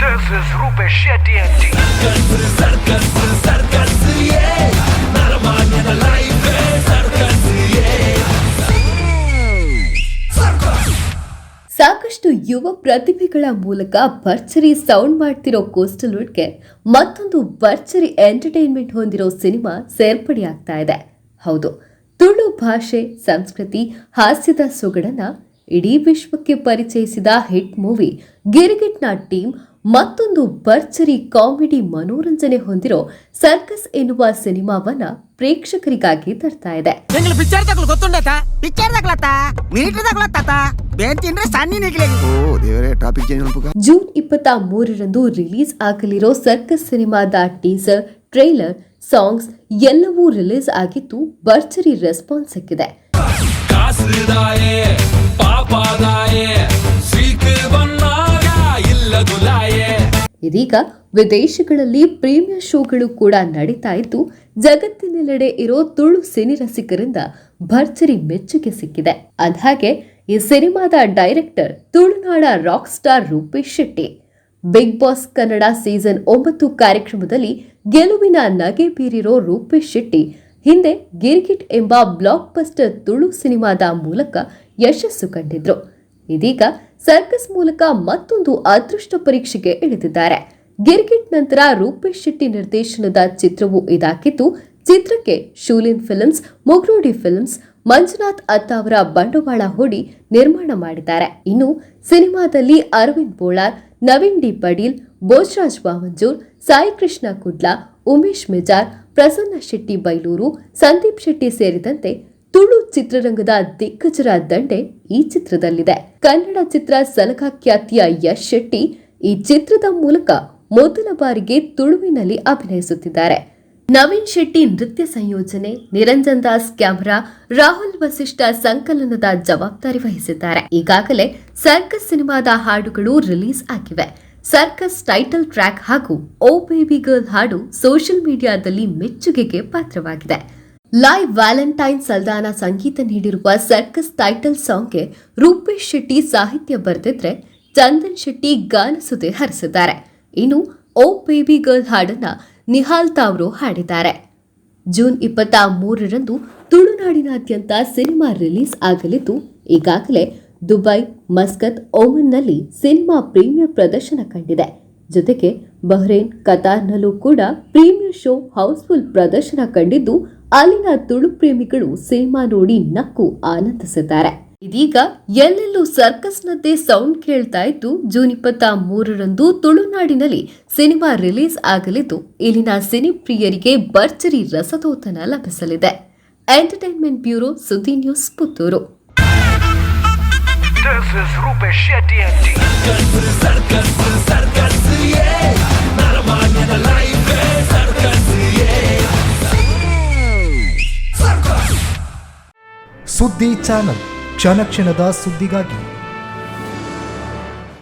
This is Rupesh Shetty and team. ಸಾಕಷ್ಟು ಯುವ ಪ್ರತಿಭೆಗಳ ಮೂಲಕ ಭರ್ಜರಿ ಸೌಂಡ್ ಮಾಡ್ತಿರೋ ಕೋಸ್ಟಲ್ ವುಡ್ಗೆ ಮತ್ತೊಂದು ಭರ್ಜರಿ ಎಂಟರ್ಟೈನ್ಮೆಂಟ್ ಹೊಂದಿರೋ ಸಿನಿಮಾ ಸೇರ್ಪಡೆಯಾಗ್ತಾ ಇದೆ. ಹೌದು, ತುಳು ಭಾಷೆ, ಸಂಸ್ಕೃತಿ, ಹಾಸ್ಯದ ಸೊಗಡನ್ನ ಇಡೀ ವಿಶ್ವಕ್ಕೆ ಪರಿಚಯಿಸಿದ ಹಿಟ್ ಮೂವಿ ಗಿರ್ಗಿಟ್ನ ಟೀಮ್ ಮತ್ತೊಂದು ಭರ್ಜರಿ ಕಾಮಿಡಿ ಮನೋರಂಜನೆ ಹೊಂದಿರೋ ಸರ್ಕಸ್ ಎನ್ನುವ ಸಿನಿಮಾವನ್ನ ಪ್ರೇಕ್ಷಕರಿಗಾಗಿ ತರ್ತಾ ಇದೆ. ಜೂನ್ 23ರಂದು ರಿಲೀಸ್ ಆಗಲಿರೋ ಸರ್ಕಸ್ ಸಿನಿಮಾದ ಟೀಸರ್, ಟ್ರೇಲರ್, ಸಾಂಗ್ಸ್ ಎಲ್ಲವೂ ರಿಲೀಸ್ ಆಗಿದ್ದು ಭರ್ಜರಿ ರೆಸ್ಪಾನ್ಸ್ ಸಿಕ್ಕಿದೆ. ಇದೀಗ ವಿದೇಶಗಳಲ್ಲಿ ಪ್ರೀಮಿಯರ್ ಶೋಗಳು ಕೂಡ ನಡೀತಾ ಇದ್ದು ಜಗತ್ತಿನೆಲ್ಲೆಡೆ ಇರೋ ತುಳು ಸಿನಿ ರಸಿಕರಿಂದ ಭರ್ಜರಿ ಮೆಚ್ಚುಗೆ ಸಿಕ್ಕಿದೆ. ಅದ್ಹಾಗೆ ಈ ಸಿನಿಮಾದ ಡೈರೆಕ್ಟರ್ ತುಳುನಾಡ rock star Roopesh Shetty. Big boss Kannada season 9 ಕಾರ್ಯಕ್ರಮದಲ್ಲಿ ಗೆಲುವಿನ ನಗೆ ಬೀರಿರೋ ರೂಪೇಶ್ ಶೆಟ್ಟಿ ಹಿಂದೆ ಗಿರ್ಗಿಟ್ ಎಂಬ ಬ್ಲಾಕ್ ಬಸ್ಟರ್ ತುಳು ಸಿನಿಮಾದ ಮೂಲಕ ಯಶಸ್ಸು ಕಂಡಿದ್ರು. ಇದೀಗ ಸರ್ಕಸ್ ಮೂಲಕ ಮತ್ತೊಂದು ಅದೃಷ್ಟ ಪರೀಕ್ಷೆಗೆ ಇಳಿದಿದ್ದಾರೆ. ಗಿರ್ಗಿಟ್ ನಂತರ ರೂಪೇಶ್ ಶೆಟ್ಟಿ ನಿರ್ದೇಶನದ ಚಿತ್ರವೂ ಇದಾಗಿದ್ದು, ಚಿತ್ರಕ್ಕೆ ಶೂಲಿನ್ ಫಿಲ್ಮ್ಸ್, ಮುಗ್ರೋಡಿ ಫಿಲ್ಮ್ಸ್, ಮಂಜುನಾಥ್ ಅತ್ತಾವರ ಬಂಡವಾಳ ಹೂಡಿ ನಿರ್ಮಾಣ ಮಾಡಿದ್ದಾರೆ. ಇನ್ನು ಸಿನಿಮಾದಲ್ಲಿ ಅರವಿಂದ್ ಬೋಳಾರ್, ನವೀನ್ ಡಿ ಪಡೀಲ್, ಬೋಜರಾಜ್ ಬಾವಂಜೂರ್, ಸಾಯಿ ಕೃಷ್ಣ ಕುಡ್ಲಾ, ಉಮೇಶ್ ಮೆಜಾರ್, ಪ್ರಸನ್ನ ಶೆಟ್ಟಿ ಬೈಲೂರು, ಸಂದೀಪ್ ಶೆಟ್ಟಿ ಸೇರಿದಂತೆ ತುಳು ಚಿತ್ರರಂಗದ ದಿಗ್ಗಜರ ದಂಡೆ ಈ ಚಿತ್ರದಲ್ಲಿದೆ. ಕನ್ನಡ ಚಿತ್ರ ಸಲಗ ಖ್ಯಾತಿಯ ಯಶ್ ಶೆಟ್ಟಿ ಈ ಚಿತ್ರದ ಮೂಲಕ ಮೊದಲ ಬಾರಿಗೆ ತುಳುವಿನಲ್ಲಿ ಅಭಿನಯಿಸುತ್ತಿದ್ದಾರೆ. ನವೀನ್ ಶೆಟ್ಟಿ ನೃತ್ಯ ಸಂಯೋಜನೆ, ನಿರಂಜನ್ ದಾಸ್ ಕ್ಯಾಮರಾ, ರಾಹುಲ್ ವಸಿಷ್ಠ ಸಂಕಲನದ ಜವಾಬ್ದಾರಿ ವಹಿಸಿದ್ದಾರೆ. ಈಗಾಗಲೇ ಸರ್ಕಸ್ ಸಿನಿಮಾದ ಹಾಡುಗಳು ರಿಲೀಸ್ ಆಗಿವೆ. ಸರ್ಕಸ್ ಟೈಟಲ್ ಟ್ರ್ಯಾಕ್ ಹಾಗೂ ಓ ಬೇಬಿ ಗರ್ಲ್ ಹಾಡು ಸೋಷಿಯಲ್ ಮೀಡಿಯಾದಲ್ಲಿ ಮೆಚ್ಚುಗೆಗೆ ಪಾತ್ರವಾಗಿದೆ. ಲೈವ್ ವ್ಯಾಲೆಂಟೈನ್ ಸಲ್ದಾನ ಸಂಗೀತ ನೀಡಿರುವ ಸರ್ಕಸ್ ಟೈಟಲ್ ಸಾಂಗ್ಗೆ ರೂಪೇಶ್ ಶೆಟ್ಟಿ ಸಾಹಿತ್ಯ ಬರೆದಿದ್ರೆ ಚಂದನ್ ಶೆಟ್ಟಿ ಗಾನಸುದೆ ಹರಿಸಿದ್ದಾರೆ. ಇನ್ನು ಓ ಬೇಬಿ ಗರ್ಲ್ ಹಾಡನ್ನ ನಿಹಾಲ್ ತಾವ್ರೋ ಹಾಡಿದ್ದಾರೆ. ಜೂನ್ 23ರಂದು ತುಳುನಾಡಿನಾದ್ಯಂತ ಸಿನಿಮಾ ರಿಲೀಸ್ ಆಗಲಿದ್ದು, ಈಗಾಗಲೇ ದುಬೈ, ಮಸ್ಕತ್, ಓಮನ್ನಲ್ಲಿ ಸಿನಿಮಾ ಪ್ರೀಮಿಯರ್ ಪ್ರದರ್ಶನ ಕಂಡಿದೆ. ಜೊತೆಗೆ ಬಹ್ರೇನ್, ಕತಾರ್ನಲ್ಲೂ ಕೂಡ ಪ್ರೀಮಿಯರ್ ಶೋ ಹೌಸ್ಫುಲ್ ಪ್ರದರ್ಶನ ಕಂಡಿದ್ದು, ಅಲ್ಲಿನ ತುಳು ಪ್ರೇಮಿಗಳು ಸಿನಿಮಾ ನೋಡಿ ನಕ್ಕು ಆನಂದಿಸಿದ್ದಾರೆ. ಇದೀಗ ಎಲ್ಲೆಲ್ಲೂ ಸರ್ಕಸ್ನದ್ದೇ ಸೌಂಡ್ ಕೇಳ್ತಾ ಇದ್ದು, ಜೂನ್ 23ರಂದು ತುಳುನಾಡಿನಲ್ಲಿ ಸಿನಿಮಾ ರಿಲೀಸ್ ಆಗಲಿದ್ದು, ಇಲ್ಲಿನ ಸಿನಿ ಪ್ರಿಯರಿಗೆ ಭರ್ಜರಿ ರಸದೌತಣ ಲಭಿಸಲಿದೆ. ಎಂಟರ್ಟೈನ್ಮೆಂಟ್ ಬ್ಯೂರೋ, ಸುದ್ದಿ news, Puttur. This is Rupesh Shetty and team. ಸುದ್ದಿ ಚಾನಲ್, ಕ್ಷಣ ಕ್ಷಣದ ಸುದ್ದಿಗಾಗಿ.